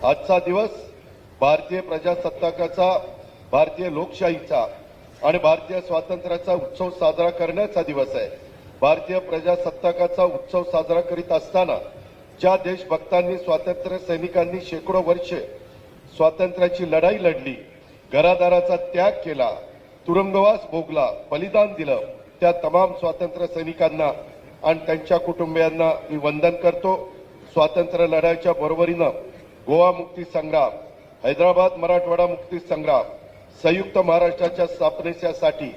आजचा दिवस भारतीय प्रजासत्ताकाचा, भारतीय लोकशाहीचा आणि भारतीय स्वातंत्र्याचा उत्सव साजरा करण्याचा दिवस आहे। भारतीय प्रजासत्ताकाचा उत्सव साजरा करीत असताना ज्या देशभक्तांनी, स्वातंत्र्य सैनिकांनी शेकडो वर्षे स्वातंत्र्याची लढाई लढली, घरादाराचा त्याग केला, तुरुंगवास भोगला, बलिदान दिलं, त्या तमाम स्वातंत्र्य सैनिकांना आणि त्यांच्या कुटुंबियांना मी वंदन करतो। स्वातंत्र्य लढ्याच्या बरोबरीनं गोवा मुक्ती संग्राम, हैदराबाद मराठवाडा मुक्ती संग्राम, संयुक्त महाराष्ट्राच्या स्थापनेसाठी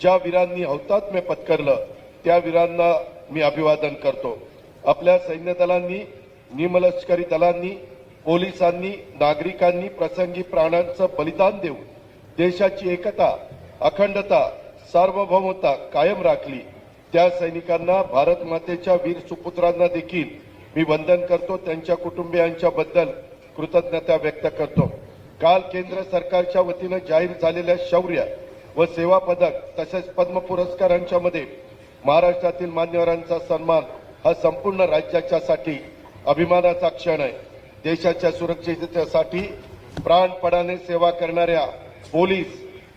ज्या वीरांनी हौतात्म्य पत्करलं त्या वीरांना मी अभिवादन करतो। आपल्या सैन्य दलांनी, निमलष्करी दलांनी, पोलिसांनी, नागरिकांनी प्रसंगी प्राणांचं बलिदान देऊन देशाची एकता, अखंडता, सार्वभौमता कायम राखली। त्या सैनिकांना, भारत मातेच्या वीर सुपुत्रांना देखील मी वंदन करतो, त्यांच्या कुटुंबियांच्या बद्दल कृतज्ञता व्यक्त करतो। काल केंद्र सरकारच्या वतीने जाहीर झालेल्या शौर्य व सेवा पदक तसेच पद्म पुरस्कारांच्या मध्ये महाराष्ट्रातील मान्यवरांचा सन्मान हा संपूर्ण राज्याच्यासाठी अभिमानाचा क्षण आहे। देशाच्या सुरक्षिततेसाठी प्राणपणाने सेवा करणाऱ्या पोलीस,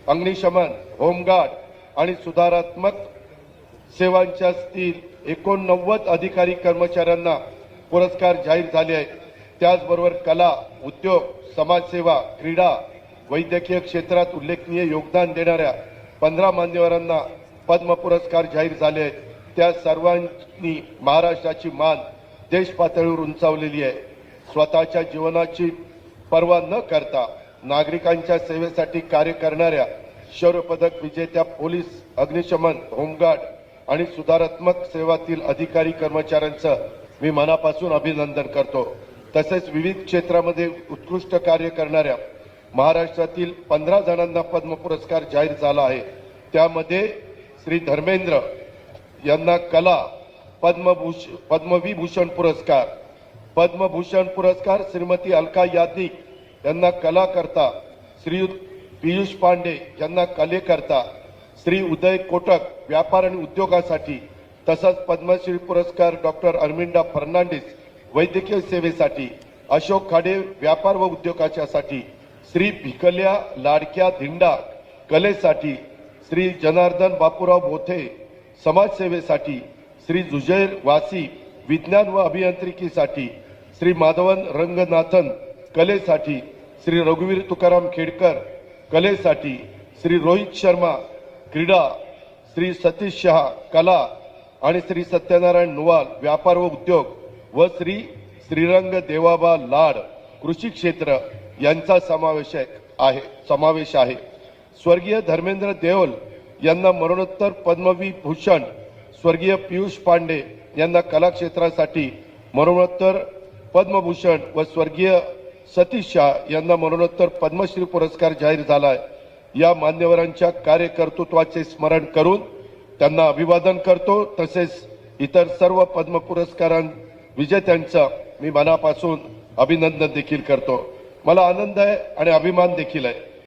अग्निशमन, होमगार्ड आणि सुधारात्मक सेवांच्या 89 अधिकारी कर्मचाऱ्यांना पुरस्कार जाहीर झाले आहेत। त्याचबरोबर कला, उद्योग, समाजसेवा, क्रीडा, वैद्यकीय क्षेत्रात उल्लेखनीय योगदान देणाऱ्या 15 मान्यवरांना पद्म पुरस्कार जाहीर झाले आहेत। त्या सर्वांनी महाराष्ट्राची मान देश पातळीवर उंचावलेली आहे। स्वतःच्या जीवनाची पर्वा न करता नागरिकांच्या सेवेसाठी कार्य करणाऱ्या शौर्य पदक विजेत्या पोलीस, अग्निशमन, होमगार्ड आणि सुधारात्मक सेवातील अधिकारी कर्मचाऱ्यांचं मी मनापासून अभिनंदन करतो। तसेच विविध क्षेत्रामध्ये उत्कृष्ट कार्य करणाऱ्या महाराष्ट्रातील 15 जणांना पद्म पुरस्कार जाहीर झाला आहे। त्यामध्ये श्री धर्मेंद्र यांना कला, पद्मविभूषण पुरस्कार, पद्मभूषण पुरस्कार श्रीमती अलका याज्ञिक यांना कलाकर्ता, श्री पियुष पांडे यांना कलेकर्ता, श्री उदय कोटक व्यापार आणि उद्योगासाठी, तसंच पद्मश्री पुरस्कार डॉक्टर अरविंदा फर्नांडिस वैद्यकीय सेवेसाठी, अशोक खाडे व्यापार व उद्योगाच्यासाठी, श्री भिकल्या लाडक्या धिंडा कलेसाठी, श्री जनार्दन बापूराव बोथे समाजसेवेसाठी, श्री जुजैर वासी विज्ञान व अभियांत्रिकीसाठी, श्री माधवन रंगनाथन कलेसाठी, श्री रघुवीर तुकाराम खेडकर कलेसाठी, श्री रोहित शर्मा क्रीडा, श्री सतीश शहा कला आणि श्री सत्यनारायण नुवाल व्यापार व उद्योग व श्री श्रीरंग देवाबा लाड कृषी क्षेत्र यांचा समावेश आहे। स्वर्गीय धर्मेंद्र देओल यांना मरणोत्तर पद्मविभूषण, स्वर्गीय पियुष पांडे यांना कला क्षेत्रासाठी मरणोत्तर पद्मभूषण व स्वर्गीय सतीश शाह यांना मरणोत्तर पद्मश्री पुरस्कार जाहीर झाला आहे। या मान्यवरांच्या कार्यकर्तृत्वाचे स्मरण करून त्यांना अभिवादन करतो। तसेच इतर सर्व पद्म पुरस्कारां विजेत्यांचं मी मनापासून अभिनंदन देखील करतो। मला आनंद आहे आणि अभिमान देखील आहे